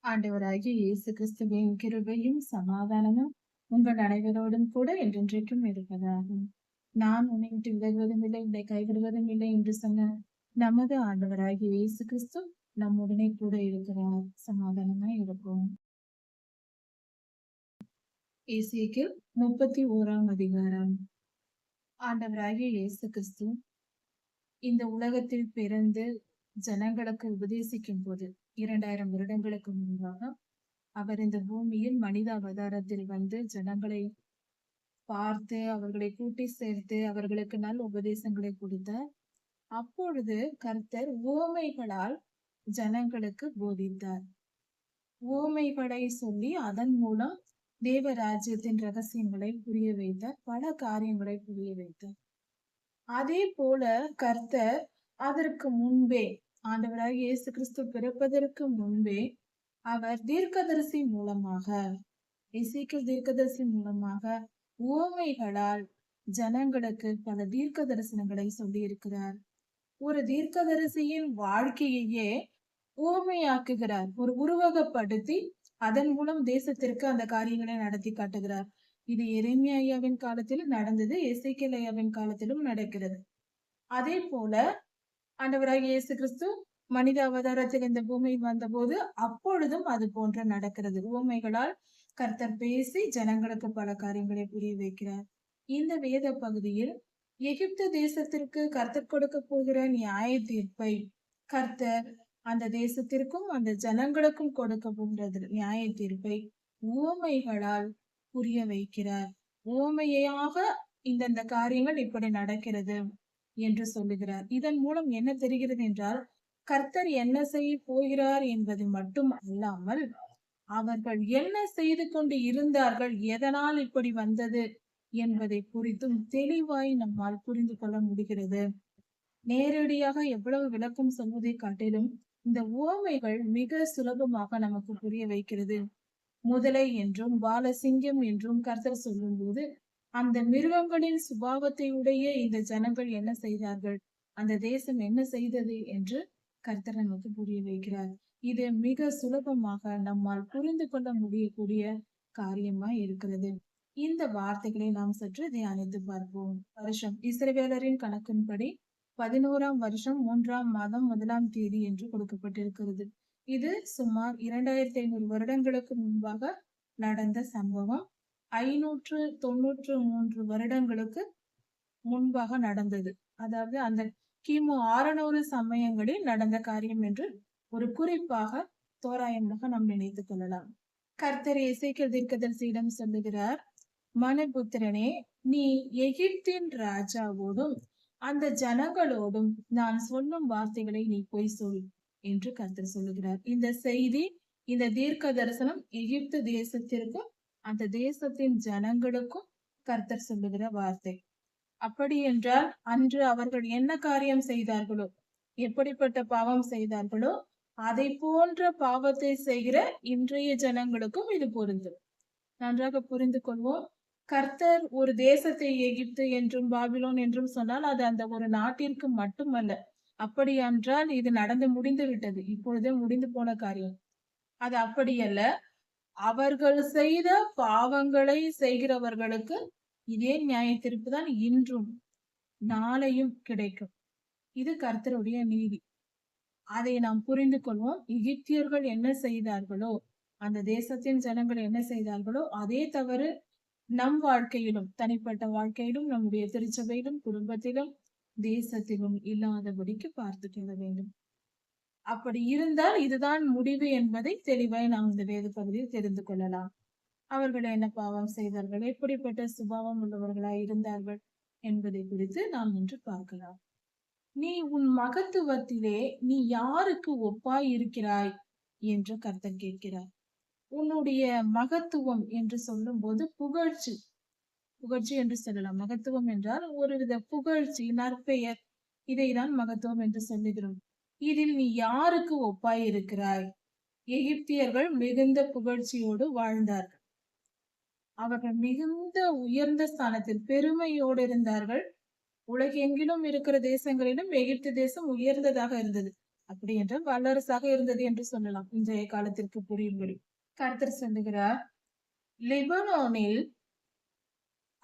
ஆண்டவராகிய இயேசு கிறிஸ்துவின் கிருபையும் சமாதானமும் உங்கள் அனைவரோடும் கூட என்றென்றைக்கும் இருப்பதாகும். நான் உன்னை விட்டு விலகுவதும் இல்லை, உன்னை கைவிடுவதும் இல்லை என்று சொன்ன நமது ஆண்டவராகிய இயேசு கிறிஸ்து நம்முடனே கூட இருக்கிறார். சமாதானமாய் இருப்போம். எசேக்கியேல் 31ஆம் அதிகாரம். ஆண்டவராகிய இயேசு கிறிஸ்து இந்த உலகத்தில் பிறந்து ஜனங்களுக்கு உபதேசிக்கும் போது 2000 வருடங்களுக்கு முன்பாக அவர் இந்த பூமியில் மனித அவதாரத்தில் வந்து ஜனங்களை பார்த்து அவர்களை கூட்டி சேர்த்து அவர்களுக்கு நல்ல உபதேசங்களை கொடுத்தார். அப்பொழுது கர்த்தர் உவமைகளால் ஜனங்களுக்கு போதித்தார். உவமைகளை சொல்லி அதன் மூலம் தேவ ராஜ்யத்தின் ரகசியங்களை புரிய வைத்தார். பல காரியங்களை புரிய வைத்தார். அதே போல கர்த்தர் அதற்கு முன்பே, ஆண்டவராகிய இயேசு கிறிஸ்து பிறப்பதற்கு முன்பே அவர் தீர்க்கதரிசி மூலமாக, எசேக்கியேல் தீர்க்கதரிசி மூலமாக உவமைகளால் ஜனங்களுக்கு பல தீர்க்க தரிசனங்களை சொல்லி இருக்கிறார். ஒரு தீர்க்கதரிசியின் வாழ்க்கையையே உவமையாக்குகிறார். ஒரு உருவகப்படுத்தி அதன் மூலம் தேசத்திற்கு அந்த காரியங்களை நடத்தி காட்டுகிறார். இது எரேமியா ஐயாவின் காலத்திலும் நடந்தது, எசேக்கியேல் ஐயாவின் காலத்திலும் நடக்கிறது. அதே போல ஆண்டவராகிய இயேசு கிறிஸ்து மனித அவதாரத்தில் இந்த பூமியில் வந்தபோது அப்பொழுதும் அது போன்ற நடக்கிறது. உவமைகளால் கர்த்தர் பேசி ஜனங்களுக்கு பல காரியங்களை புரிய வைக்கிறார். இந்த வேத பகுதியில் எகிப்து தேசத்திற்கு கர்த்தர் கொடுக்க போகிற நியாய தீர்ப்பை கர்த்தர் அந்த தேசத்திற்கும் அந்த ஜனங்களுக்கும் கொடுக்க போகிறது நியாய தீர்ப்பை உவமைகளால் புரிய வைக்கிறார். உவமையாக இந்தந்த காரியங்கள் இப்படி நடக்கிறது என்று சொல்லுகிறார். இதன் மூலம் என்ன தெரிகிறது என்றால், கர்த்தர் என்ன செய்ய போகிறார் என்பது மட்டும் அல்லாமல் அவர்கள் என்ன செய்து கொண்டு இருந்தார்கள், எதனால் இப்படி வந்தது என்பதை குறித்தும் தெளிவாய் நம்மால் புரிந்து கொள்ள முடிகிறது. நேரடியாக எவ்வளவு விளக்கம் சொல்வதை காட்டிலும் இந்த உவமைகள் மிக சுலபமாக நமக்கு புரிய வைக்கிறது. முதலை என்றும் பாலசிங்கம் என்றும் கர்த்தர் சொல்லும் போது அந்த மிருகங்களின் சுபாவத்தை உடைய இந்த ஜனங்கள் என்ன செய்தார்கள், அந்த தேசம் என்ன செய்தது என்று கர்த்தர் நமக்கு புரிய வைக்கிறார். இது மிக சுலபமாக நம்மால் புரிந்து கொள்ள முடியக்கூடிய காரியமா இருக்கிறது. இந்த வார்த்தைகளை நாம் சற்று தியானித்து பார்ப்போம். வருஷம் இஸ்ரவேலரின் கணக்கின்படி 11ஆம் வருஷம் 3ஆம் மாதம் 1ஆம் தேதி என்று கொடுக்கப்பட்டிருக்கிறது. இது சுமார் 2500 வருடங்களுக்கு முன்பாக நடந்த சம்பவம். 593 வருடங்களுக்கு முன்பாக நடந்தது. அதாவது அந்த கிமு 600 சமயங்களில் நடந்த காரியம் என்று ஒரு குறிப்பாக தோராயமாக நாம் நினைத்துக் கொள்ளலாம். கர்த்தர் எசேக்கியேல் தீர்க்கதரிசியிடம் சொல்லுகிறார், மனுபுத்திரனே, நீ எகிப்தின் ராஜாவோடும் அந்த ஜனங்களோடும் நான் சொல்லும் வார்த்தைகளை நீ போய் சொல் என்று கர்த்தர் சொல்லுகிறார். இந்த செய்தி, இந்த தீர்க்க தரிசனம் எகிப்து தேசத்திற்கும் அந்த தேசத்தின் ஜனங்களுக்கும் கர்த்தர் சொல்லுகிற வார்த்தை. அப்படி என்றால் அன்று அவர்கள் என்ன காரியம் செய்தார்களோ, எப்படிப்பட்ட பாவம் செய்தார்களோ, அதை போன்ற பாவத்தை செய்கிற இன்றைய ஜனங்களுக்கும் இது பொருந்தும். நன்றாக புரிந்து கொள்வோம். கர்த்தர் ஒரு தேசத்தை எகிப்து என்றும் பாபிலோன் என்றும் சொன்னால் அது அந்த ஒரு நாட்டிற்கு மட்டுமல்ல. அப்படி என்றால் இது நடந்து முடிந்து விட்டது, இப்பொழுதே முடிந்து போன காரியம். அது அப்படியல்ல. அவர்கள் செய்த பாவங்களை செய்கிறவர்களுக்கு இதே நியாய தீர்ப்பு தான் இன்றும் நாளையும் கிடைக்கும். இது கர்த்தருடைய நீதி. அதை நாம் புரிந்து கொள்வோம். எகிப்தியர்கள் என்ன செய்தார்களோ, அந்த தேசத்தின் ஜனங்கள் என்ன செய்தார்களோ, அதே தவறு நம் வாழ்க்கையிலும், தனிப்பட்ட வாழ்க்கையிலும், நம்முடைய திருச்சபையிலும், குடும்பத்திலும், தேசத்திலும் இல்லாதபடிக்கு பார்த்து கொள்ள வேண்டும். அப்படி இருந்தால் இதுதான் முடிவு என்பதை தெளிவாய் நாம் இந்த வேத பகுதியில் தெரிந்து கொள்ளலாம். அவர்கள் என்ன பாவம் செய்தார்கள், எப்படிப்பட்ட சுபாவம் உள்ளவர்களாய் இருந்தார்கள் என்பதை குறித்து நாம் இன்று பார்க்கலாம். நீ உன் மகத்துவத்திலே நீ யாருக்கு ஒப்பாய் இருக்கிறாய் என்று கர்த்தர் கேட்கிறார். உன்னுடைய மகத்துவம் என்று சொல்லும் போது புகழ்ச்சி என்று சொல்லலாம். மகத்துவம் என்றால் ஒருவித புகழ்ச்சி, நற்பெயர், இதைதான் மகத்துவம் என்று சொல்லுகிறோம். இதில் நீ யாருக்கு ஒப்பாய் இருக்கிறாய்? எகிப்தியர்கள் மிகுந்த புகழ்ச்சியோடு வாழ்ந்தார்கள். அவர்கள் மிகுந்த உயர்ந்த ஸ்தானத்தில் பெருமையோடு இருந்தார்கள். உலகெங்கிலும் இருக்கிற தேசங்களிலும் எகிப்து தேசம் உயர்ந்ததாக இருந்தது. அப்படி என்றால் வல்லரசாக இருந்தது என்று சொல்லலாம். இன்றைய காலத்திற்கு புரியும்படி கர்த்தர் சொல்லுகிறார், லெபனோனில்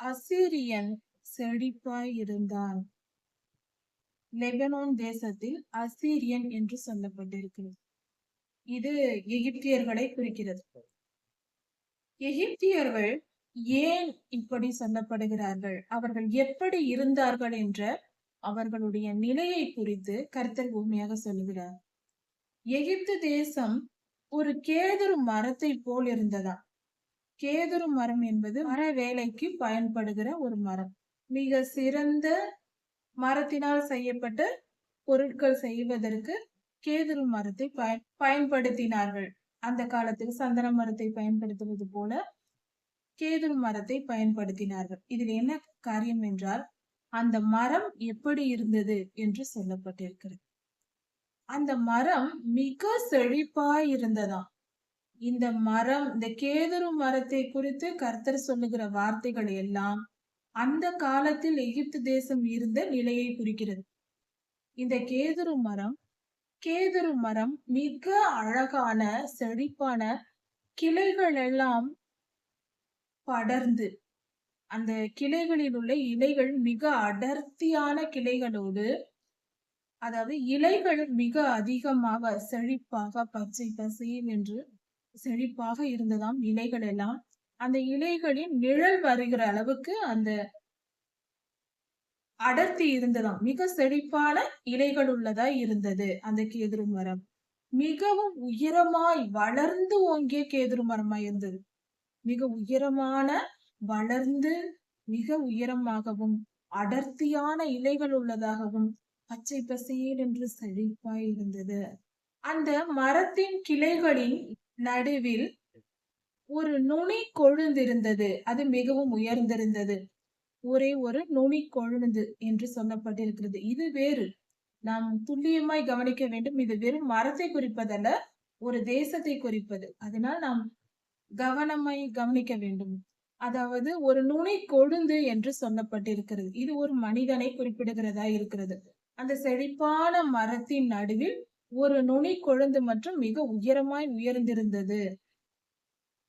அசீரியன் செழிப்பாய் இருந்தான். லெபனோன் தேசத்தில் அசீரியன் என்று சொல்லப்பட்டிருக்கிறது. இது எகிப்தியர்களை குறிக்கிறது. எகிப்தியர்கள் ஏன் இப்படி சொல்லப்படுகிறார்கள், அவர்கள் எப்படி இருந்தார்கள் என்ற அவர்களுடைய நிலையை குறித்து கர்த்தர் உண்மையாக சொல்லுகிறார். எகிப்து தேசம் ஒரு கேதுரு மரத்தை போல் இருந்ததா. கேதுரு மரம் என்பது மர வேலைக்கு பயன்படுகிற ஒரு மரம். மிக சிறந்த மரத்தினால் செய்யப்பட்ட பொருட்கள் செய்வதற்கு கேதுரு மரத்தை பயன்படுத்தினார்கள். அந்த காலத்தில் சந்தன மரத்தை பயன்படுத்துவது போல கேதுரு மரத்தை பயன்படுத்தினார்கள். இதில் என்ன காரியம் என்றால், அந்த மரம் எப்படி இருந்தது என்று சொல்லப்பட்டிருக்கிறது. அந்த மரம் மிக செழிப்பாய் இருந்ததாம். இந்த மரம், இந்த கேதுரு மரத்தை குறித்து கர்த்தர் சொல்லுகிற வார்த்தைகள் எல்லாம் அந்த காலத்தில் எகிப்து தேசம் இருந்த நிலையை குறிக்கிறது. இந்த கேதுரு மரம் மிக அழகான செழிப்பான கிளைகள் எல்லாம் படர்ந்து, அந்த கிளைகளில் உள்ள இலைகள் மிக அடர்த்தியான கிளைகளோடு, அதாவது இலைகள் மிக அதிகமாக செழிப்பாக பச்சை பசேல் என்று செழிப்பாக இருந்ததாம் இலைகள் எல்லாம். அந்த இலைகளின் நிழல் வருகிற அளவுக்கு அந்த அடர்த்தி இருந்ததாம். மிக செழிப்பான இலைகள் உள்ளதா இருந்தது அந்த கேதுரு மரம். மிகவும் உயரமாய் வளர்ந்து ஓங்கிய கேதுரு மரமாய் இருந்தது. மிக உயரமான, வளர்ந்து மிக உயரமாகவும் அடர்த்தியான இலைகள் உள்ளதாகவும் பச்சை பசேல் என்று செழிப்பாய் இருந்தது. அந்த மரத்தின் கிளைகளின் நடுவில் ஒரு நுனி கொழுந்து இருந்தது. அது மிகவும் உயர்ந்திருந்தது. ஒரே ஒரு நுனி கொழுந்து என்று சொல்லப்பட்டிருக்கிறது. இது வேறு, நாம் துல்லியமாய் கவனிக்க வேண்டும். இது வெறும் மரத்தை குறிப்பதல்ல, ஒரு தேசத்தை குறிப்பது. அதனால் நாம் கவனமாய் கவனிக்க வேண்டும். அதாவது ஒரு நுனி கொழுந்து என்று சொல்லப்பட்டிருக்கிறது. இது ஒரு மனிதனை குறிப்பிடுகிறதா இருக்கிறது. அந்த செழிப்பான மரத்தின் நடுவில் ஒரு நுனி கொழுந்து மற்றும் மிக உயரமாய் உயர்ந்திருந்தது.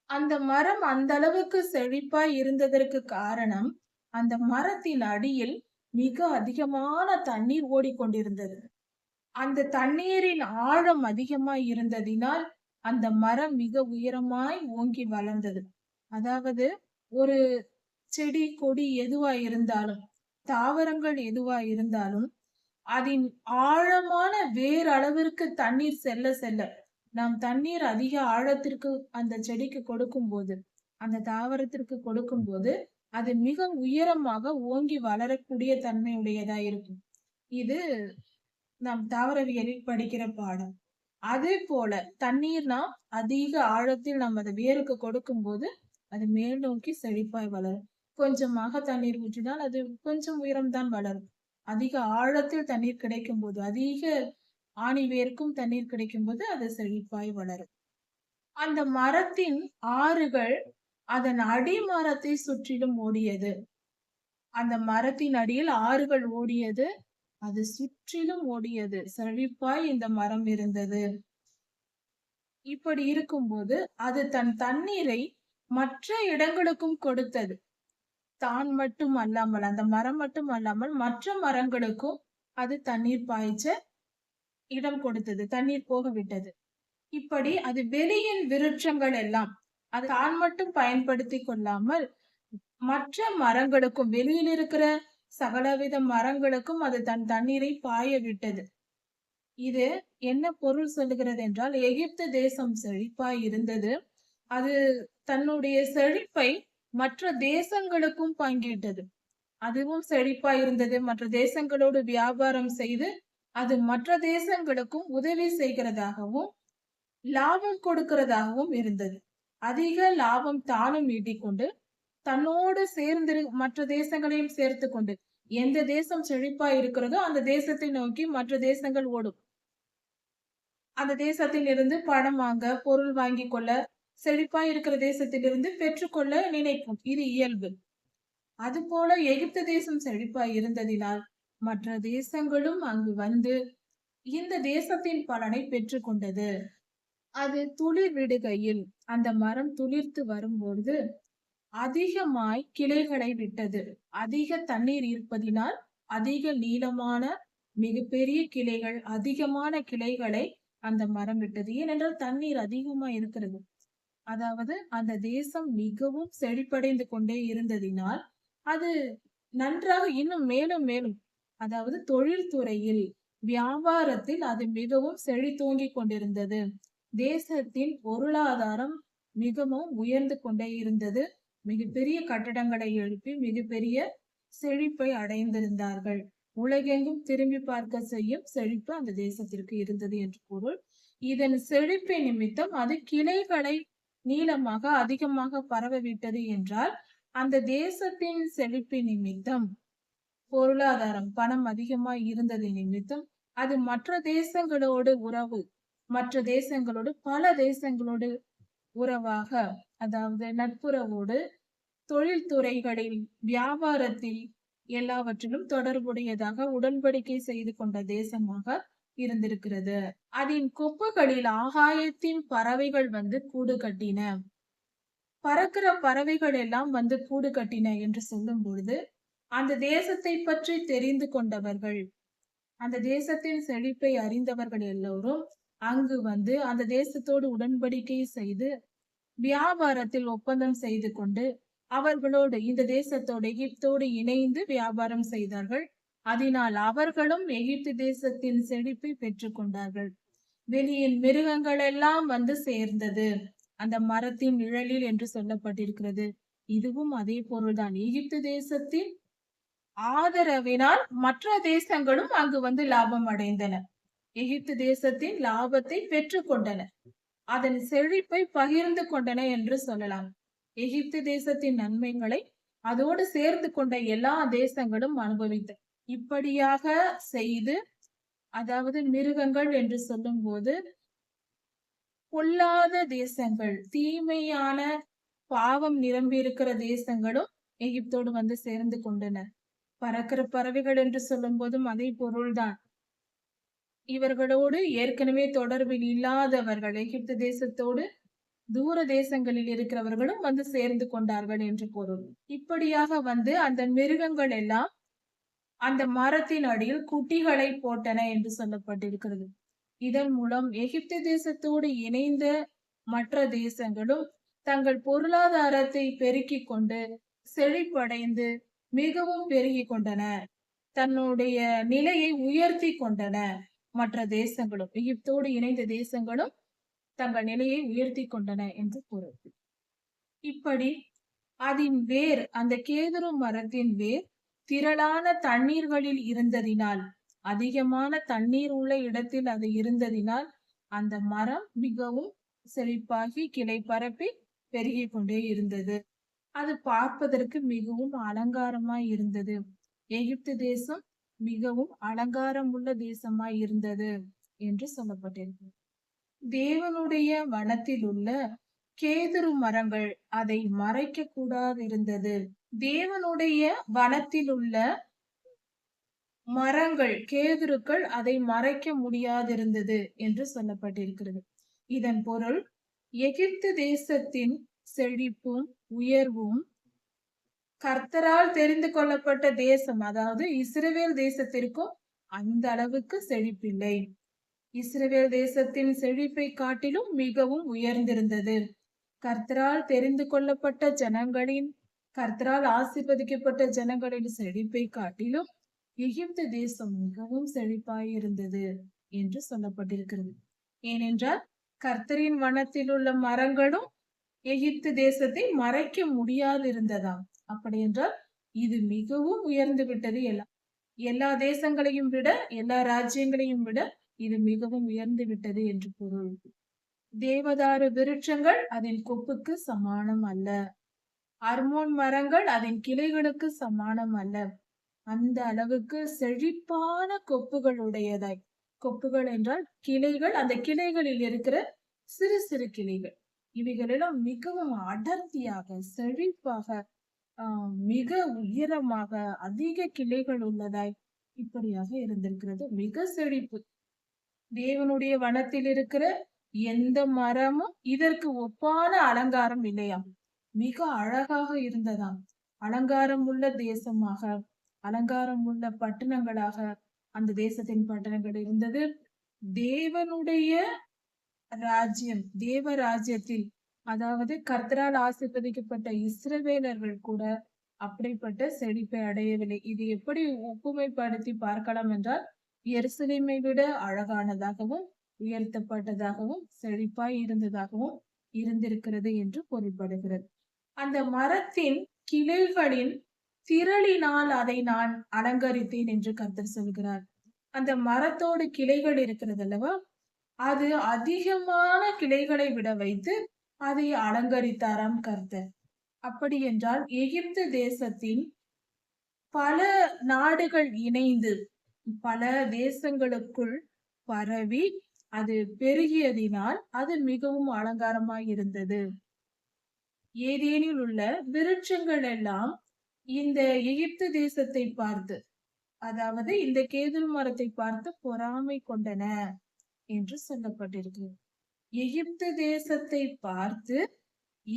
அந்த மரம் அந்த அளவுக்கு செழிப்பாய் இருந்ததற்கு காரணம், அந்த மரத்தின் அடியில் மிக அதிகமான தண்ணீர் ஓடிக்கொண்டிருந்தது. அந்த தண்ணீரின் ஆழம் அதிகமாய் இருந்ததினால் அந்த மரம் மிக உயரமாய் ஓங்கி வளர்ந்தது. அதாவது ஒரு செடி கொடி எதுவா இருந்தாலும், தாவரங்கள் எதுவா இருந்தாலும், அதன் ஆழமான வேர் அளவிற்கு தண்ணீர் செல்ல செல்ல, நாம் தண்ணீர் அதிக ஆழத்திற்கு அந்த செடிக்கு கொடுக்கும் போது, அந்த தாவரத்திற்கு கொடுக்கும் போது, அது மிக உயரமாக ஓங்கி வளரக்கூடிய தன்மையுடையதா இருக்கும். இது நாம் தாவரவியலில் படிக்கிற பாடம். அதே போல தண்ணீர்னா அதிக ஆழத்தில் நாம் அதை வேருக்கு கொடுக்கும் போது அது மேல் நோக்கி செழிப்பாய் வளரும். கொஞ்சமாக தண்ணீர் ஊற்றினால் அது கொஞ்சம் உயரம்தான் வளரும். அதிக ஆழத்தில் தண்ணீர் கிடைக்கும் போது, அதிக ஆணி வேருக்கும் தண்ணீர் கிடைக்கும் போது அது செழிப்பாய் வளரும். அந்த மரத்தின் ஆறுகள் அதன் அடிமரத்தை சுற்றிலும் ஓடியது. அந்த மரத்தின் அடியில் ஆறுகள் ஓடியது, அது சுற்றிலும் ஓடியது. செழிப்பாய் இந்த மரம் இருந்தது. இப்படி இருக்கும்போது அது தன் தண்ணீரை மற்ற இடங்களுக்கும் கொடுத்தது. தான் மட்டும் அல்லாமல், அந்த மரம் மட்டும் அல்லாமல் மற்ற மரங்களுக்கும் அது தண்ணீர் பாய்ச்ச இடம் கொடுத்தது, தண்ணீர் போக விட்டது. இப்படி அது வெளியின் விருட்சங்கள் எல்லாம் அது தான் மட்டும் பயன்படுத்தி கொள்ளாமல் மற்ற மரங்களுக்கும், வெளியில் இருக்கிற சகலவித மரங்களுக்கும் அது தன் தண்ணீரை பாய விட்டது. இது என்ன பொருள் சொல்லுகிறது என்றால், எகிப்து தேசம் செழிப்பாய் இருந்தது. அது தன்னுடைய செழிப்பை மற்ற தேசங்களுக்கும் பங்கிட்டது. அதுவும் செழிப்பாய் இருந்தது. மற்ற தேசங்களோடு வியாபாரம் செய்து அது மற்ற தேசங்களுக்கும் உதவி செய்கிறதாகவும் லாபம் கொடுக்கிறதாகவும் இருந்தது. அதிக லாபம் தானும் ஈட்டிக்கொண்டு தன்னோடு சேர்ந்து மற்ற தேசங்களையும் சேர்த்து கொண்டு, எந்த தேசம் செழிப்பாய் இருக்கிறதோ அந்த தேசத்தை நோக்கி மற்ற தேசங்கள் ஓடும். அந்த தேசத்தில் இருந்து பணம் வாங்க, பொருள் வாங்கி கொள்ள, செழிப்பாய் இருக்கிற தேசத்திலிருந்து பெற்றுக்கொள்ள நினைக்கும். இது இயல்பு. அதுபோல எகிப்து தேசம் செழிப்பாய் இருந்ததினால் மற்ற தேசங்களும் அங்கு வந்து இந்த தேசத்தின் பலனை பெற்றுக்கொண்டது. அது துளிர் விடுகையில், அந்த மரம் துளிர்த்து வரும்பொழுது அதிகமாய் கிளைகளை விட்டது. அதிக தண்ணீர் இருப்பதினால் அதிக நீளமான மிகப்பெரிய கிளைகள், அதிகமான கிளைகளை அந்த மரம் விட்டது. ஏனென்றால் தண்ணீர் அதிகமா இருக்கிறது. அதாவது அந்த தேசம் மிகவும் செழிப்படைந்து கொண்டே இருந்ததினால் அது நன்றாக இன்னும் மேலும் மேலும், அதாவது தொழில்துறையில், வியாபாரத்தில் அது மிகவும் செழித்தோங்கிக் கொண்டிருந்தது. தேசத்தின் பொருளாதாரம் மிகவும் உயர்ந்து கொண்டே இருந்தது. மிகப்பெரிய கட்டடங்களை எழுப்பி மிகப்பெரிய செழிப்பை அடைந்திருந்தார்கள். உலகெங்கும் திரும்பி பார்க்க செய்யும் செழிப்பு அந்த தேசத்திற்கு இருந்தது என்று பொருள். இதன் செழிப்பின் நிமித்தம் அது கிளைகளை நீளமாக அதிகமாக பரவவிட்டது என்றால், அந்த தேசத்தின் செழிப்பின் நிமித்தம் பொருளாதாரம் பணம் அதிகமாய் இருந்தது நிமித்தம் அது மற்ற தேசங்களோடு உறவு, மற்ற தேசங்களோடு பல தேசங்களோடு உறவாக, அதாவது நட்புறவோடு தொழில்துறைகளில், வியாபாரத்தில் எல்லாவற்றிலும் தொடர்புடையதாக உடன்படிக்கை செய்து கொண்ட தேசமாக இருந்திருக்கிறது. அதன் கொப்புகளில் ஆகாயத்தின் பறவைகள் வந்து கூடு கட்டின. பறக்கிற பறவைகள் எல்லாம் வந்து கூடு கட்டின என்று சொல்லும் பொழுது, அந்த தேசத்தை பற்றி தெரிந்து கொண்டவர்கள், அந்த தேசத்தின் செழிப்பை அறிந்தவர்கள் எல்லோரும் அங்கு வந்து அந்த தேசத்தோடு உடன்படிக்கை செய்து வியாபாரத்தில் ஒப்பந்தம் செய்து கொண்டு அவர்களோடு இந்த தேசத்தோடு எகிப்தோடு இணைந்து வியாபாரம் செய்தார்கள். அதனால் அவர்களும் எகிப்து தேசத்தின் செழிப்பை பெற்றுக் கொண்டார்கள். வெளியில் மிருகங்கள் எல்லாம் வந்து சேர்ந்தது அந்த மரத்தின் நிழலில் என்று சொல்லப்பட்டிருக்கிறது. இதுவும் அதே பொருள்தான். எகிப்து தேசத்தின் ஆதரவினால் மற்ற தேசங்களும் அங்கு வந்து லாபம் அடைந்தன. எகிப்து தேசத்தின் லாபத்தை பெற்றுக் கொண்டன. அதன் செழிப்பை பகிர்ந்து கொண்டன என்று சொல்லலாம். எகிப்து தேசத்தின் நன்மைகளை அதோடு சேர்ந்து கொண்ட எல்லா தேசங்களும் அனுபவித்த. இப்படியாக செய்து, அதாவது மிருகங்கள் என்று சொல்லும் போது பொல்லாத தேசங்கள், தீமையான பாவம் நிரம்பி இருக்கிற தேசங்களும் எகிப்தோடு வந்து சேர்ந்து கொண்டன. பறக்கிற பறவைகள் என்று சொல்லும் போதும் அதே பொருள்தான். இவர்களோடு ஏற்கனவே தொடர்பில் இல்லாதவர்கள், எகிப்து தேசத்தோடு தூர தேசங்களில் இருக்கிறவர்களும் வந்து சேர்ந்து கொண்டார்கள் என்று பொருள். இப்படியாக வந்து அந்த மிருகங்கள் எல்லாம் அந்த மரத்தின் அடியில் குட்டிகளை போட்டன என்று சொல்லப்பட்டிருக்கிறது. இதன் மூலம் எகிப்து தேசத்தோடு இணைந்த மற்ற தேசங்களும் தங்கள் பொருளாதாரத்தை பெருக்கிக் கொண்டு செழிப்படைந்து மிகவும் பெருகிக் கொண்டன. தன்னுடைய நிலையை உயர்த்தி கொண்டன. மற்ற தேசங்களும், எகிப்தோடு இணைந்த தேசங்களும் தங்கள் நிலையை உயர்த்தி கொண்டன என்று பொருள். இப்படி அதன் வேர், அந்த கேதுரு மரத்தின் வேர் திரளான தண்ணீர்களில் இருந்ததினால், அதிகமான தண்ணீர் உள்ள இடத்தில் அது இருந்ததினால் அந்த மரம் மிகவும் செழிப்பாகி கிளை பரப்பி பெருகிக் கொண்டே இருந்தது. அது பார்ப்பதற்கு மிகவும் அலங்காரமாய் இருந்தது. எகிப்து தேசம் மிகவும் அலங்காரம் உள்ள தேசமாய் இருந்தது என்று சொல்லப்பட்டிருக்கிறது. தேவனுடைய வனத்தில் உள்ள கேதுரு மரங்கள் அதை மறைக்க கூடாதிருந்தது. தேவனுடைய வனத்தில் உள்ள மரங்கள், கேதுருக்கள் அதை மறைக்க முடியாதிருந்தது என்று சொல்லப்பட்டிருக்கிறது. இதன் பொருள், எகிப்து தேசத்தின் செழிப்பும் உயர்வும் கர்த்தரால் தெரிந்து கொள்ளப்பட்ட தேசம், அதாவது இஸ்ரவேல் தேசத்திற்கும் அந்த அளவுக்கு செழிப்பில்லை. இஸ்ரவேல் தேசத்தின் செழிப்பை காட்டிலும் மிகவும் உயர்ந்திருந்தது. கர்த்தரால் தெரிந்து கொள்ளப்பட்ட ஜனங்களின், கர்த்தரால் ஆசீர்வதிக்கப்பட்ட ஜனங்களின் செழிப்பை காட்டிலும் எகிப்து தேசம் மிகவும் செழிப்பாயிருந்தது என்று சொல்லப்பட்டிருக்கிறது. ஏனென்றால் கர்த்தரின் வனத்தில் உள்ள மரங்களும் எகிப்து தேசத்தை மறைக்க முடியாதிருந்ததாம். அப்படி என்றால் இது மிகவும் உயர்ந்து விட்டது. எல்லா தேசங்களையும் விட, எல்லா ராஜ்யங்களையும் விட இது மிகவும் உயர்ந்து விட்டது என்று பொருள். தேவதாரு விருட்சங்கள் அதன் கொப்புக்கு சமானம் அல்ல. அர்மோன் மரங்கள் அதன் கிளைகளுக்கு சமானம் அல்ல. அந்த அளவுக்கு செழிப்பான கொப்புகள் உடையதாய். கொப்புகள் என்றால் கிளைகள், அந்த கிளைகளில் இருக்கிற சிறு சிறு கிளைகள். இவைகளெல்லாம் மிகவும் அடர்த்தியாக, செழிப்பாக, மிக உயரமாக, அதிக கிளைகள் உள்ளதாய் இப்படியாக இருந்திருக்கிறது. மிக செழிப்பு. தேவனுடைய வனத்தில் இருக்கிற எந்த மரமும் இதற்கு ஒப்பான அலங்காரம் இல்லையாம். மிக அழகாக இருந்ததாம். அலங்காரம் உள்ள தேசமாக, அலங்காரம் உள்ள பட்டணங்களாக அந்த தேசத்தின் பட்டணங்கள் இருந்தது. தேவனுடைய ராஜ்யம், தேவ ராஜ்யத்தில், அதாவது கர்த்தரால் ஆசீர்வதிக்கப்பட்ட இஸ்ரவேலர்கள் கூட அப்படிப்பட்ட செழிப்பை அடையவில்லை. இது எப்படி ஒப்புமைப்படுத்தி பார்க்கலாம் என்றால், எருசலேமை விட அழகானதாகவும் உயர்த்தப்பட்டதாகவும் செழிப்பாய் இருந்ததாகவும் இருந்திருக்கிறது என்று பொருள்படுகிறது. அந்த மரத்தின் கிளைகளின் திரளினால் அதை நான் அலங்கரித்தேன் என்று கர்த்தர் சொல்கிறார். அந்த மரத்தோடு கிளைகள் இருக்கிறது அல்லவா, அது அதிகமான கிளைகளை விட வைத்து அதை அலங்கரித்தாராம் கர்த்தர். அப்படி என்றால் எகிப்து தேசத்தின் பல நாடுகள் இணைந்து பல தேசங்களுக்குள் பரவி அது பெருகியதினால் அது மிகவும் அலங்காரமாய் இருந்தது. ஏதேனில் உள்ள விருட்சங்கள் எல்லாம் இந்த எகிப்து தேசத்தை பார்த்து, அதாவது இந்த கேதுரு மரத்தை பார்த்து பொறாமை கொண்டன என்று சொல்லப்பட்டிருக்கு. எகிப்து தேசத்தை பார்த்து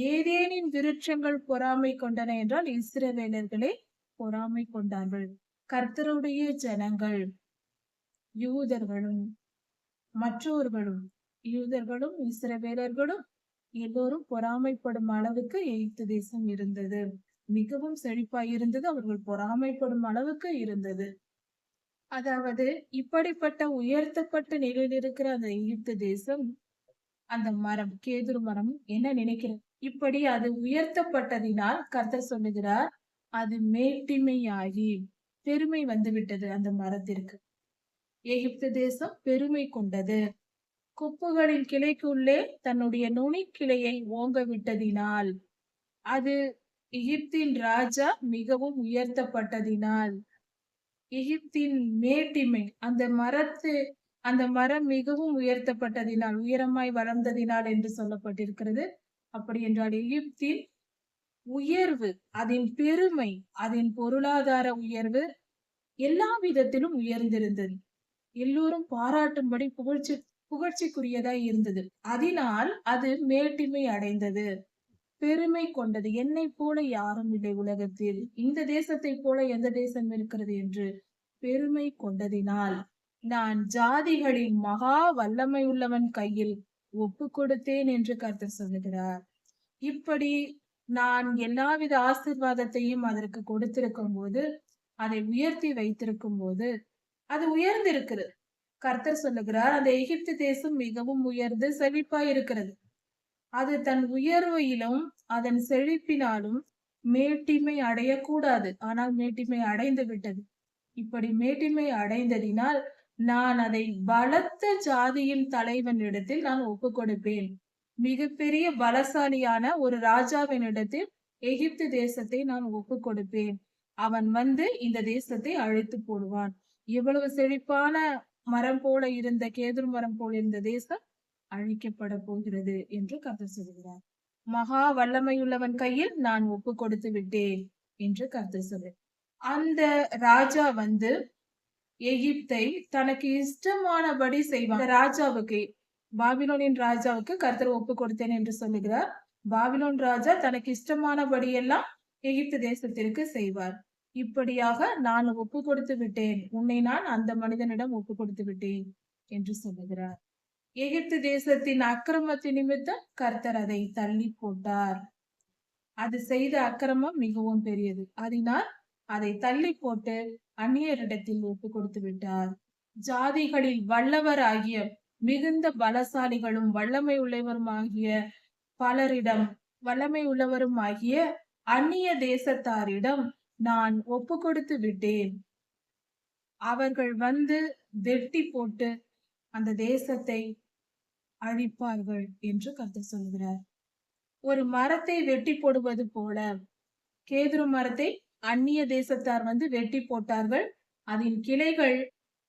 ஏதேனின் விருட்சங்கள் பொறாமை கொண்டன என்றால் இஸ்ரவேலர்களே பொறாமை கொண்டார்கள். கர்த்தருடைய ஜனங்கள், யூதர்களும் மற்றவர்களும், யூதர்களும் இஸ்ரவேலர்களும் எல்லோரும் பொறாமைப்படும் அளவுக்கு எகிப்து தேசம் இருந்தது. மிகவும் செழிப்பாய் இருந்தது. அவர்கள் பொறாமைப்படும் அளவுக்கு இருந்தது. அதாவது இப்படிப்பட்ட உயர்த்தப்பட்ட நிலையில் இருக்கிற அந்த எகிப்து தேசம், அந்த மரம், கேதுரு மரம் என்ன நினைக்கிறது? இப்படி அது உயர்த்தப்பட்டதினால் கர்த்தர் சொல்லுகிறார், அது மேட்டிமையாகி பெருமை வந்துவிட்டது அந்த மரத்திற்கு. எகிப்து தேசம் பெருமை கொண்டது. கொப்புகளின் கிளைக்குள்ளே தன்னுடைய நுனி கிளையை ஓங்க விட்டதினால், அது எகிப்தின் ராஜா மிகவும் உயர்த்தப்பட்டதினால், எகிப்தின் மேட்டிமை, அந்த மரம் மிகவும் உயர்த்தப்பட்டதினால், உயரமாய் வளர்ந்ததினால் என்று சொல்லப்பட்டிருக்கிறது. அப்படி என்றால் எகிப்தின் உயர்வு, அதன் பெருமை, அதன் பொருளாதார உயர்வு எல்லா விதத்திலும் உயர்ந்திருந்தது. எல்லோரும் பாராட்டும்படி புகழ்ச்சிக்குரியதாய் இருந்தது. அதனால் அது மேட்டிமை அடைந்தது, பெருமை கொண்டது. என்னை போல யாரும் இல்லை உலகத்தில், இந்த தேசத்தை போல எந்த தேசம் இருக்கிறது என்று பெருமை கொண்டதினால் நான் ஜாதிகளின் மகா வல்லமை உள்ளவன் கையில் ஒப்பு கொடுத்தேன் என்று கர்த்தர் சொல்லுகிறார். இப்படி நான் எல்லாவித ஆசீர்வாதத்தையும் அதற்கு கொடுத்திருக்கும் போது, அதை உயர்த்தி வைத்திருக்கும் போது அது உயர்ந்திருக்கிறது. கர்த்தர் சொல்லுகிறார், அந்த எகிப்து தேசம் மிகவும் உயர்ந்து செழிப்பாய் இருக்கிறது. அது தன் உயர்வையிலும் அதன் செழிப்பினாலும் மேட்டிமை அடையக்கூடாது, ஆனால் மேட்டிமை அடைந்து விட்டது. இப்படி மேட்டிமை அடைந்ததினால் நான் அதை பலத்த ஜாதியின் தலைவனிடத்தில் நான் ஒப்பு கொடுப்பேன். மிகப்பெரிய பலசாலியான ஒரு ராஜாவினிடத்தில் எகிப்து தேசத்தை நான் ஒப்பு கொடுப்பேன். அவன் வந்து இந்த தேசத்தை அழித்து போடுவான். எவ்வளவு செழிப்பான மரம் போல இருந்த கேதுரு மரம் போல இருந்த தேசம் அழிக்கப்பட போகிறது என்று கர்த்தர் சொல்கிறார். மகா வல்லமையுள்ளவன் கையில் நான் ஒப்பு கொடுத்து விட்டேன் என்று கர்த்தர் சொல்ல, அந்த ராஜா வந்து எகிப்தை தனக்கு இஷ்டமானபடி செய்வான். ராஜாவுக்கு, பாபிலோனின் ராஜாவுக்கு கர்த்தர் ஒப்பு கொடுத்தேன் என்று சொல்லுகிறார். பாபிலோன் ராஜா தனக்கு இஷ்டமானபடி எல்லாம் எகிப்து தேசத்திற்கு செய்வார். இப்படியாக நான் ஒப்பு கொடுத்து விட்டேன், உன்னை நான் அந்த மனிதனிடம் ஒப்பு கொடுத்து விட்டேன் என்று சொல்லுகிறார். எகிப்து தேசத்தின் அக்கிரமத்தின் நிமித்தம் கர்த்தர் அதை தள்ளி போட்டார். அது செய்த அக்கிரமம் மிகவும் பெரியது. அதனால் அதை தள்ளி போட்டு அந்நியரிடத்தில் ஒப்பு கொடுத்து விட்டார். ஜாதிகளில் வல்லவர் ஆகிய மிகுந்த பலசாலிகளும் வல்லமை உள்ளவரும் ஆகிய பலரிடம், வல்லமை உள்ளவரும் ஆகிய அந்நிய தேசத்தாரிடம் நான் ஒப்பு கொடுத்து விட்டேன். அவர்கள் வந்து வெட்டி போட்டு அந்த தேசத்தை அழிப்பார்கள் என்று கர்த்தர் சொல்கிறார். ஒரு மரத்தை வெட்டி போடுவது போல கேதுரு மரத்தை அந்நிய தேசத்தார் வந்து வெட்டி போட்டார்கள். அதன் கிளைகள்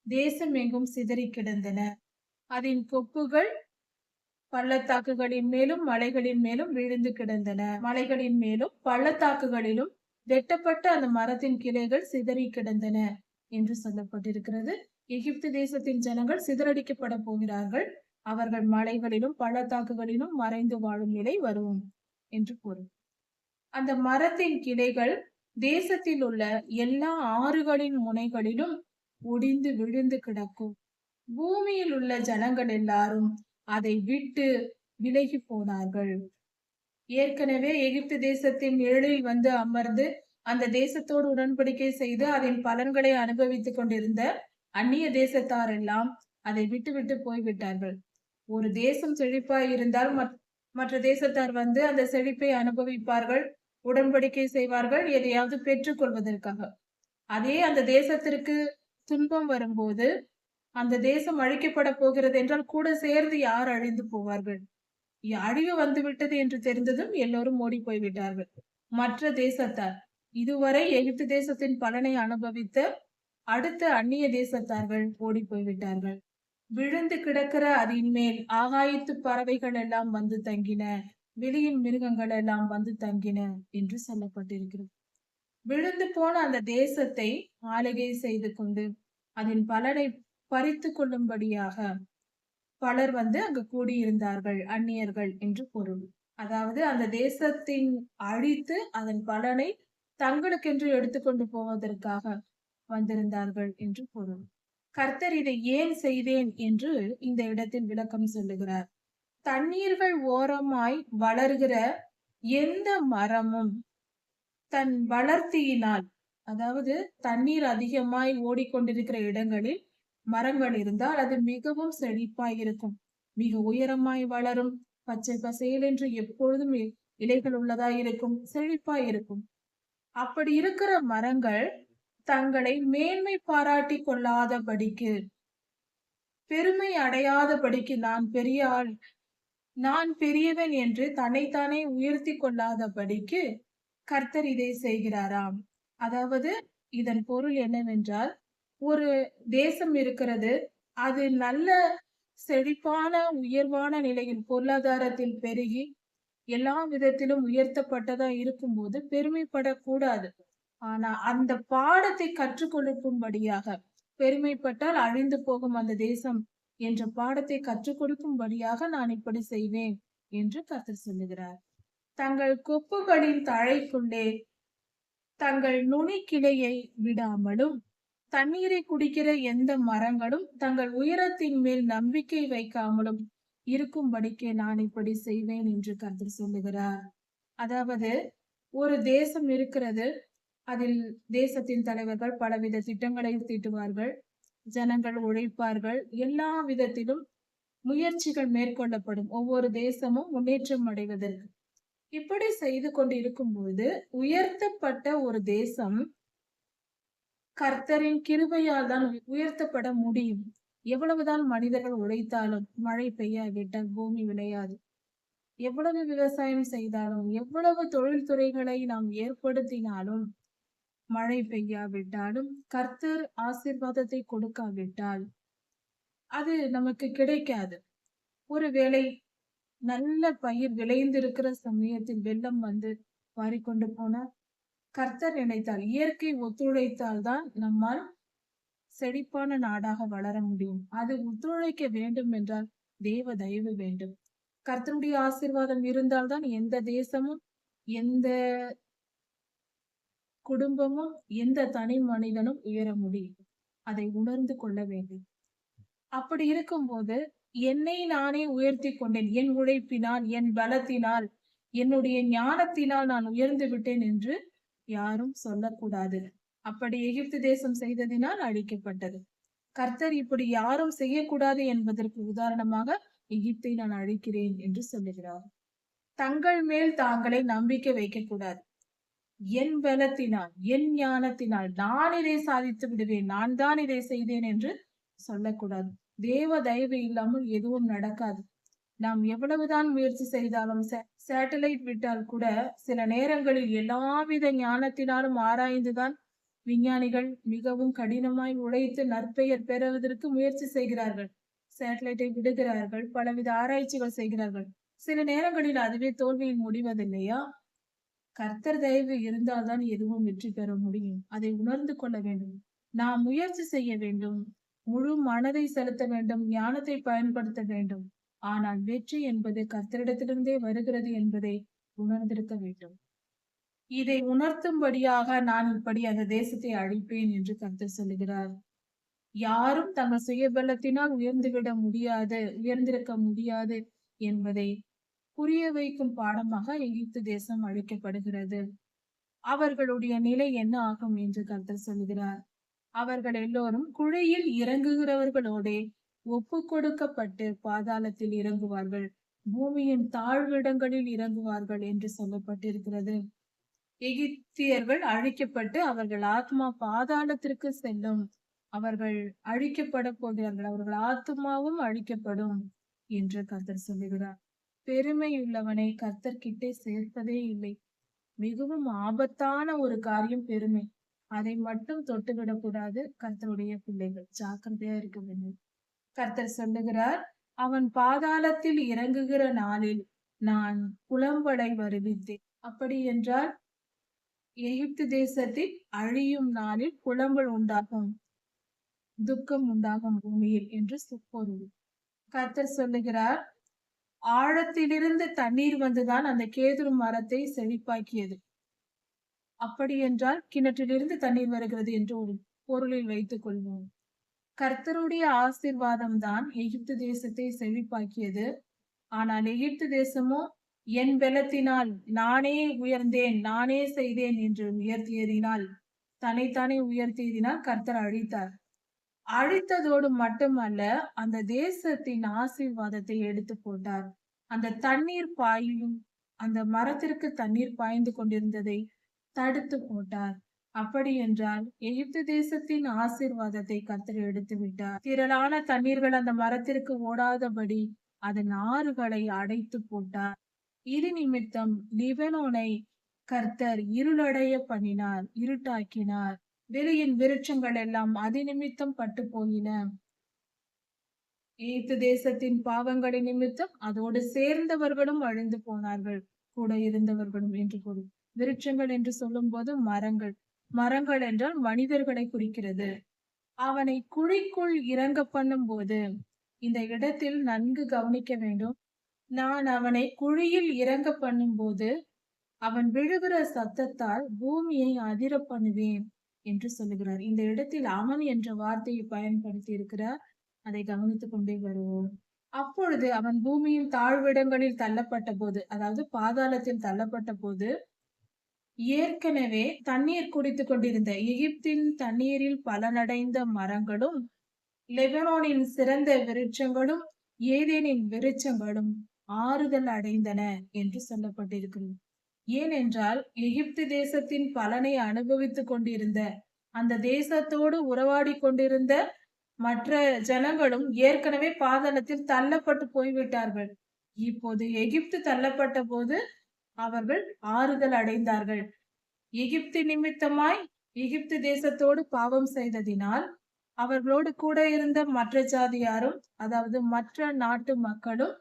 தேசம் எங்கும் சிதறி கிடந்தன. அதன் கொப்புகள் பள்ளத்தாக்குகளின் மேலும் மலைகளின் மேலும் விழுந்து கிடந்தன. மலைகளின் மேலும் பள்ளத்தாக்குகளிலும் வெட்டப்பட்ட அந்த மரத்தின் கிளைகள் சிதறி கிடந்தன என்று சொல்லப்பட்டிருக்கிறது. எகிப்து தேசத்தின் ஜனங்கள் சிதறடிக்கப்பட போகிறார்கள். அவர்கள் மலைகளிலும் பள்ளத்தாக்குகளிலும் மறைந்து வாழும் நிலை வரும் என்று பொருள். அந்த மரத்தின் கிளைகள் தேசத்தில் உள்ள எல்லா ஆறுகளின் முனைகளிலும் ஒடிந்து விழுந்து கிடக்கும். பூமியில் உள்ள ஜனங்கள் எல்லாரும் அதை விட்டு விலகி போனார்கள். ஏற்கனவே எகிப்து தேசத்தின் நிழலில் வந்து அமர்ந்து அந்த தேசத்தோடு உடன்படிக்கை செய்து அதன் பலன்களை அனுபவித்துக் கொண்டிருந்த அந்நிய தேசத்தார் எல்லாம் அதை விட்டு போய்விட்டார்கள். ஒரு தேசம் செழிப்பாய் இருந்தால் மற்ற தேசத்தார் வந்து அந்த செழிப்பை அனுபவிப்பார்கள், உடன்படிக்கை செய்வார்கள், எதையாவது பெற்றுக் கொள்வதற்காக. அதே அந்த தேசத்திற்கு துன்பம் வரும்போது அந்த தேசம் அழிக்கப்பட போகிறது என்றால் கூட சேர்ந்து யார் அழிந்து போவார்கள்? அழிவு வந்துவிட்டது என்று தெரிந்ததும் எல்லோரும் ஓடி போய்விட்டார்கள். மற்ற தேசத்தார், இதுவரை எகிப்து தேசத்தின் பலனை அனுபவித்த அடுத்த அந்நிய தேசத்தார்கள் ஓடி போய்விட்டார்கள். விழுந்து கிடக்கிற அதன் மேல் ஆகாயத்து பறவைகள் எல்லாம் வந்து தங்கின, வெளியின் மிருகங்கள் எல்லாம் வந்து தங்கின என்று சொல்லப்பட்டிருக்கிறது. விழுந்து போன அந்த தேசத்தை ஆளுகை செய்து கொண்டு அதன் பலனை பறித்து கொள்ளும்படியாக பலர் வந்து அங்கு கூடியிருந்தார்கள், அந்நியர்கள் என்று பொருள். அதாவது அந்த தேசத்தின் அழித்து அதன் பலனை தங்களுக்கென்று எடுத்துக்கொண்டு போவதற்காக வந்திருந்தார்கள் என்று பொருள். கர்த்தர் இதை ஏன் செய்தேன் என்று இந்த இடத்தில் விளக்கம் சொல்லுகிறார். தண்ணீர்கள் ஓரமாய் வளர்கிற எந்த மரமும் தன் வளர்த்தியினால், அதாவது தண்ணீர் அதிகமாய் ஓடிக்கொண்டிருக்கிற இடங்களில் மரங்கள் இருந்தால் அது மிகவும் செழிப்பாய் இருக்கும், மிக உயரமாய் வளரும், பச்சை பசேல் என்று எப்பொழுதும் இலைகள் உள்ளதாய் இருக்கும், செழிப்பாய் இருக்கும். அப்படி இருக்கிற மரங்கள் தங்களை மேன்மை பாராட்டி கொள்ளாதபடிக்கு, பெருமை அடையாதபடிக்கு, நான் பெரிய ஆள், நான் பெரியவன் என்று தன்னைத்தானே உயர்த்தி கொள்ளாதபடிக்கு கர்த்தர் இதை செய்கிறாராம். அதாவது இதன் பொருள் என்னவென்றால், ஒரு தேசம் இருக்கிறது, அது நல்ல செழிப்பான உயர்வான நிலையில் பொருளாதாரத்தில் பெருகி எல்லா விதத்திலும் உயர்த்தப்பட்டதா இருக்கும்போது பெருமைப்படக்கூடாது. ஆனா அந்த பாடத்தை கற்றுக் கொடுக்கும்படியாக, பெருமைப்பட்டால் அழிந்து போகும் அந்த தேசம் என்ற பாடத்தை கற்றுக் கொடுக்கும்படியாக நான் இப்படி செய்வேன் என்று கர்த்தர் சொல்லுகிறார். தங்கள் கொப்புகளின் தழைக்குள்ளே தங்கள் நுனி கிளையை விடாமலும், தண்ணீரை குடிக்கிற எந்த மரங்களும் தங்கள் உயரத்தின் மேல் நம்பிக்கை வைக்காமலும் இருக்கும்படிக்கு நான் இப்படி செய்வேன் என்று கர்த்தர் சொல்லுகிறார். அதாவது ஒரு தேசம் இருக்கிறது, அதில் தேசத்தின் தலைவர்கள் பலவித திட்டங்களை தீட்டுவார்கள், ஜனங்கள் உழைப்பார்கள், எல்லா விதத்திலும் முயற்சிகள் மேற்கொள்ளப்படும் ஒவ்வொரு தேசமும் முன்னேற்றம் அடைவதற்கு. இப்படி செய்து கொண்டு இருக்கும்போது உயர்த்தப்பட்ட ஒரு தேசம் கர்த்தரின் கிருபையால் தான் உயர்த்தப்பட முடியும். எவ்வளவுதான் மனிதர்கள் உழைத்தாலும் மழை பெய்யாவிட்டால் பூமி விளையாது. எவ்வளவு விவசாயம் செய்தாலும், எவ்வளவு தொழில்துறைகளை நாம் ஏற்படுத்தினாலும், மழை பெய்யாவிட்டாலும், கர்த்தர் ஆசீர்வாதத்தை கொடுக்காவிட்டால் அது நமக்கு கிடைக்காது. ஒருவேளை நல்ல பயிர் விளைந்திருக்கிற சமயத்தில் வெள்ளம் வந்து வாரிக்கொண்டு போனால், கர்த்தர் நினைத்தால், இயற்கை ஒத்துழைத்தால் தான் நம்மால் செழிப்பான நாடாக வளர முடியும். அது ஒத்துழைக்க வேண்டும் என்றால் தேவ தயவு வேண்டும். கர்த்தருடைய ஆசீர்வாதம் இருந்தால்தான் எந்த தேசமும், எந்த குடும்பமும், எந்த தனி மனிதனும் உயர முடியும். அதை உணர்ந்து கொள்ள வேண்டும். அப்படி இருக்கும்போது என்னை நானே உயர்த்தி கொண்டேன், என் உழைப்பினால், என் பலத்தினால், என்னுடைய ஞானத்தினால் நான் உயர்ந்து விட்டேன் என்று யாரும் சொல்லக்கூடாது. அப்படி எகிப்து தேசம் செய்ததினால் அழிக்கப்பட்டது. கர்த்தர் இப்படி யாரும் செய்யக்கூடாது என்பதற்கு உதாரணமாக எகிப்தை நான் அழிக்கிறேன் என்று சொல்லுகிறார். தங்கள் மேல் தாங்களே நம்பிக்கை வைக்க கூடாது. என் பலத்தினால், என் ஞானத்தினால் நான் இதை சாதித்து விடுவேன், நான் தான் இதை செய்தேன் என்று சொல்லக்கூடாது. தேவ தயவு இல்லாமல் எதுவும் நடக்காது. நாம் எவ்வளவுதான் முயற்சி செய்தாலும், சேட்டலைட் விட்டால் கூட சில நேரங்களில் எல்லாவித ஞானத்தினாலும் ஆராய்ந்துதான் விஞ்ஞானிகள் மிகவும் கடினமாய் உழைத்து நற்பெயர் பெறுவதற்கு முயற்சி செய்கிறார்கள். சேட்டலைட்டை விடுகிறார்கள், பலவித ஆராய்ச்சிகள் செய்கிறார்கள். சில நேரங்களில் அதுவே தோல்வியில் முடிவதில்லையா? கர்த்தர் தயவு இருந்தால்தான் எதுவும் வெற்றி பெற முடியும். அதை உணர்ந்து கொள்ள வேண்டும். நாம் முயற்சி செய்ய வேண்டும். முழு மனதை செலுத்த வேண்டும், ஞானத்தை பயன்படுத்த வேண்டும். ஆனால் வெற்றி என்பது கர்த்தரிடத்திலிருந்தே வருகிறது என்பதை உணர்ந்திருக்க வேண்டும். இதை உணர்த்தும்படியாக நான் இப்படி அந்த தேசத்தை அழிப்பேன் என்று கர்த்தர் சொல்லுகிறார். யாரும் தங்கள் சுயபலத்தினால் உயர்ந்திருக்க முடியாது என்பதை புரிய வைக்கும் பாடமாக எகிப்து தேசம் அழிக்கப்படுகிறது. அவர்களுடைய நிலை என்ன ஆகும் என்று கர்த்தர் சொல்லுகிறார். அவர்கள் எல்லோரும் குழியில் இறங்குகிறவர்களோடே ஒப்பு கொடுக்கப்பட்டு பாதாளத்தில் இறங்குவார்கள், பூமியின் தாழ்விடங்களில் இறங்குவார்கள் என்று சொல்லப்பட்டிருக்கிறது. எகிப்தியர்கள் அழிக்கப்பட்டு அவர்கள் ஆத்மா பாதாளத்திற்கு செல்லும். அவர்கள் அழிக்கப்பட போகிறார்கள், அவர்கள் ஆத்மாவும் அழிக்கப்படும் என்று கர்த்தர் சொல்லுகிறார். பெருமையுள்ளவனை கர்த்தர் கிட்டே சேர்ப்பதே இல்லை. மிகவும் ஆபத்தான ஒரு காரியம் பெருமை. அதை மட்டும் தொட்டுவிடக்கூடாது. கர்த்தருடைய பிள்ளைகள் ஜாக்கிரதையா இருக்க வேண்டும். கர்த்தர் சொல்லுகிறார், அவன் பாதாளத்தில் இறங்குகிற நாளில் நான் புலம்பலை வருவித்தேன். அப்படி என்றால் எகிப்து தேசத்தில் அழியும் நாளில் புலம்பல் உண்டாகும், துக்கம் உண்டாகும் பூமியில் என்று பொருள். கர்த்தர் சொல்லுகிறார், ஆழத்திலிருந்து தண்ணீர் வந்துதான் அந்த கேதுரு மரத்தை செழிப்பாக்கியது. அப்படி என்றால் கிணற்றிலிருந்து தண்ணீர் வருகிறது என்று ஒரு பொருளில் வைத்துக் கொள்வோம். கர்த்தருடைய ஆசீர்வாதம் தான் எகிப்து தேசத்தை செழிப்பாக்கியது. ஆனால் எகிப்து தேசமோ என் பலத்தினால் நானே உயர்ந்தேன், நானே செய்தேன் என்று உயர்த்தியதினால், தன்னைத்தானே உயர்த்தியதினால் கர்த்தர் அழித்தார். அழித்ததோடு மட்டுமல்ல, அந்த தேசத்தின் ஆசீர்வாதத்தை எடுத்து போட்டார். அந்த தண்ணீர் பாயும், அந்த மரத்திற்கு தண்ணீர் பாய்ந்து கொண்டிருந்ததை தடுத்து போட்டார். அப்படி என்றால் எகிப்து தேசத்தின் ஆசீர்வாதத்தை கர்த்தர் எடுத்து விட்டார். திரளான தண்ணீர்கள் அந்த மரத்திற்கு ஓடாதபடி அதன் ஆறுகளை அடைத்து போட்டார். இது நிமித்தம் லிபனோனை கர்த்தர் இருளடைய பண்ணினார், இருட்டாக்கினார். வெளியின் விருட்சங்கள் எல்லாம் அது நிமித்தம் பட்டு போயின. எகிப்து தேசத்தின் பாவங்களின் நிமித்தம் அதோடு சேர்ந்தவர்களும் அழிந்து போனார்கள், கூட இருந்தவர்களும் என்று பொருள். விருட்சங்கள் என்று சொல்லும் போது மரங்கள், மரங்கள் என்றால் மனிதர்களை குறிக்கிறது. அவனை குழிக்குள் இறங்க பண்ணும் போது, இந்த இடத்தில் நன்கு கவனிக்க வேண்டும். நான் அவனை குழியில் இறங்க பண்ணும் போது அவன் விழுகிற சத்தத்தால் பூமியை அதிர பண்ணுவேன் என்று சொல்லுகிறார். இந்த இடத்தில் அவன் என்ற வார்த்தையை பயன்படுத்தி இருக்கிறார். அதை கவனித்துக் கொண்டே வருவோம். அப்பொழுது அவன் பூமியின் தாழ்விடங்களில் தள்ளப்பட்ட போது, அதாவது பாதாளத்தில் தள்ளப்பட்ட போது, ஏற்கனவே தண்ணீர் குடித்துக் கொண்டிருந்த எகிப்தின் தண்ணீரில் பலனடைந்த மரங்களும், லெபனோனின் சிறந்த விருட்சங்களும், ஏதேனின் விருட்சங்களும் ஆறுதல் அடைந்தன என்று சொல்லப்பட்டிருக்கிறது. ஏனென்றால் எகிப்து தேசத்தின் பலனை அனுபவித்துக் கொண்டிருந்த, அந்த தேசத்தோடு உறவாடி கொண்டிருந்த மற்ற ஜனங்களும் ஏற்கனவே பாதாளத்தில் தள்ளப்பட்டு போய்விட்டார்கள். இப்போது எகிப்து தள்ளப்பட்ட போது அவர்கள் ஆறுதல் அடைந்தார்கள். எகிப்து நிமித்தமாய் எகிப்து தேசத்தோடு பாவம் செய்ததினால் அவர்களோடு கூட இருந்த மற்ற ஜாதியாரும், அதாவது மற்ற நாட்டு மக்களும்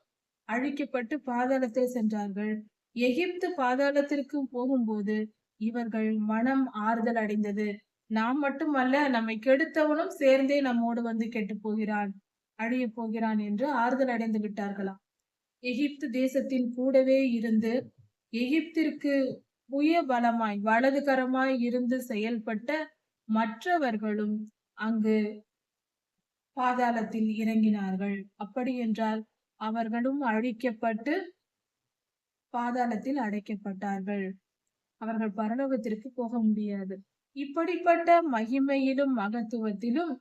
அழிக்கப்பட்டு பாதாளத்தில் சென்றார்கள். எகிப்து பாதாளத்திற்கு போகும்போது இவர்கள் மனம் ஆறுதல் அடைந்தது. நாம் மட்டுமல்ல, நம்மை கெடுத்தவனும் சேர்ந்தே நம்மோடு வந்து கெட்டு போகிறான், அழிய போகிறான் என்று ஆறுதல் அடைந்து விட்டார்களாம். எகிப்து தேசத்தின் கூடவே இருந்து எகிப்திற்கு பலமாய் வலதுகரமாய் இருந்து செயல்பட்ட மற்றவர்களும் அங்கு பாதாளத்தில் இறங்கினார்கள். அப்படி என்றால் அவர்களும் அழிக்கப்பட்டு பாதாளத்தில் அடைக்கப்பட்டார்கள். அவர்கள் பரலோகத்திற்கு போக முடியாது. இப்படிப்பட்ட மகிமையிலும் மகத்துவத்திலும்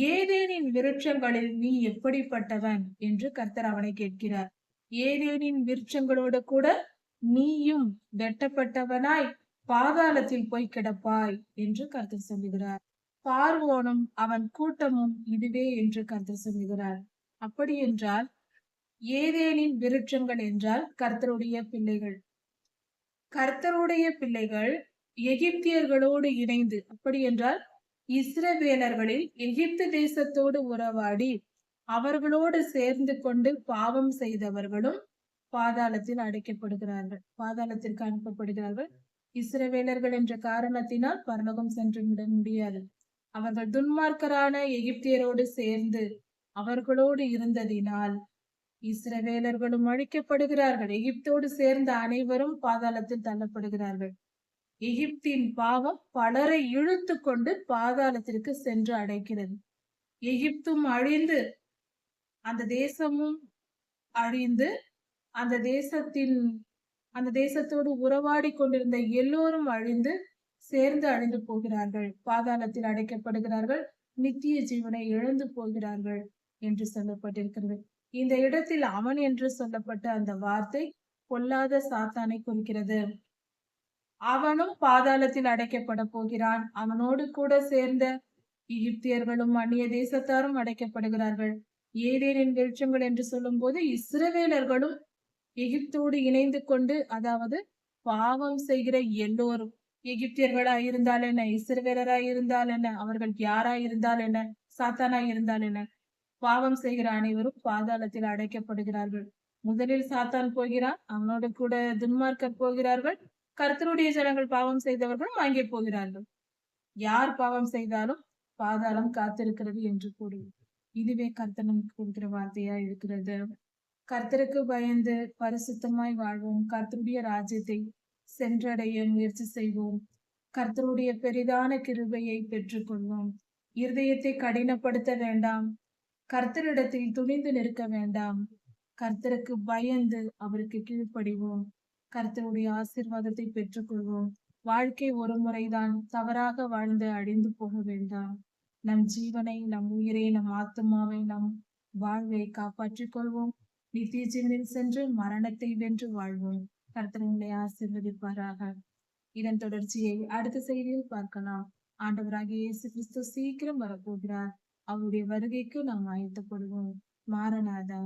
ஏதேனின் விருட்சங்களில் நீ எப்படிப்பட்டவன் என்று கர்த்தர் அவனை கேட்கிறார். ஏதேனின் விருட்சங்களோடு கூட நீயும் வெட்டப்பட்டவனாய் பாதாளத்தில் போய் கிடப்பாய் என்று கர்த்தர் சொல்லுகிறார். பார்வோனும் அவன் கூட்டமும் இதுவே என்று கர்த்தர் சொல்லுகிறார். அப்படி என்றால் ஏதேனின் விருட்சங்கள் என்றால் கர்த்தருடைய பிள்ளைகள். கர்த்தருடைய பிள்ளைகள் எகிப்தியர்களோடு இணைந்து, அப்படி என்றால் இஸ்ரவேலர்களில் எகிப்து தேசத்தோடு உறவாடி அவர்களோடு சேர்ந்து கொண்டு பாவம் செய்தவர்களும் பாதாளத்தில் அடைக்கப்படுகிறார்கள், பாதாளத்திற்கு அனுப்பப்படுகிறார்கள். இஸ்ரவேலர்கள் என்ற காரணத்தினால் பரலோகம் சென்று விட முடியாது. அவர்கள் துன்மார்க்கரான எகிப்தியரோடு சேர்ந்து அவர்களோடு இருந்ததினால் இஸ்ரவேலர்களும் அழிக்கப்படுகிறார்கள். எகிப்தோடு சேர்ந்த அனைவரும் பாதாளத்தில் தள்ளப்படுகிறார்கள். எகிப்தின் பாவம் பலரை இழுத்து கொண்டு பாதாளத்திற்கு சென்று அடைக்கிறது. எகிப்தும் அழிந்து அந்த தேசமும் அழிந்து அந்த தேசத்தோடு உறவாடி கொண்டிருந்த எல்லோரும் அழிந்து சேர்ந்து அழிந்து போகிறார்கள். பாதாளத்தில் அடைக்கப்படுகிறார்கள். நித்திய ஜீவனை இழந்து போகிறார்கள் என்று சொல்லப்பட்டிருக்கிறது. இந்த இடத்தில் அவன் என்று சொல்லப்பட்ட அந்த வார்த்தை பொல்லாத சாத்தானை குறிக்கிறது. அவனும் பாதாளத்தில் அடைக்கப்பட போகிறான். அவனோடு கூட சேர்ந்த எகிப்தியர்களும் அந்நிய தேசத்தாரும் அடைக்கப்படுகிறார்கள். ஏதேனின் வெளிச்சங்கள் என்று சொல்லும் போது இஸ்ரவேலர்களும் எகிப்தோடு இணைந்து கொண்டு, அதாவது பாவம் செய்கிற எல்லோரும், எகிப்தியர்களாய் இருந்தால் என்ன, இஸ்ரவேலராய் இருந்தால் என்ன, அவர்கள் யாராய் இருந்தால் என்ன, சாத்தானாய் இருந்தால் என்ன, பாவம் செய்கிற அனைவரும் பாதாளத்தில் அடைக்கப்படுகிறார்கள். முதலில் சாத்தான் போகிறான், அவனோடு கூட துன்மார்க்கர் போகிறார்கள். கர்த்தருடைய ஜனங்கள் பாவம் செய்தவர்களும் அங்கே போகிறார்கள். யார் பாவம் செய்தாலும் பாதாளம் காத்திருக்கிறது என்று கூறி, இதுவே கர்த்தர் நமக்கு கொடுக்கிற வார்த்தையா இருக்கிறது. கர்த்தருக்கு பயந்து பரிசுத்தமாய் வாழ்வோம். கர்த்தருடைய ராஜ்யத்தை சென்றடைய முயற்சி செய்வோம். கர்த்தருடைய பெரிதான கிருபையை பெற்றுக்கொள்வோம். இருதயத்தை கடினப்படுத்த வேண்டாம். கர்த்தரிடத்தில் துணிந்து நிற்க வேண்டாம். கர்த்தருக்கு பயந்து அவருக்கு கீழ்ப்படிவோம். கர்த்தருடைய ஆசீர்வாதத்தை பெற்றுக்கொள்வோம். வாழ்க்கை ஒரு முறைதான். தவறாக வாழ்ந்து அழிந்து போக வேண்டாம். நம் ஜீவனை, நம் உயிரை, நம் ஆத்மாவை, நம் வாழ்வை காப்பாற்றிக் கொள்வோம். நித்திய ஜீவனில் சென்று மரணத்தை வென்று வாழ்வோம். கர்த்தர் உங்களை ஆசீர்வதிப்பாராக. இதன் தொடர்ச்சியை அடுத்த செய்தியில் பார்க்கலாம். ஆண்டவராகிய இயேசு கிறிஸ்து சீக்கிரம் வரப்போகிறார். அவருடைய வருகைக்கு நாம் ஆயத்தப்படுவோம். மாரநாதா.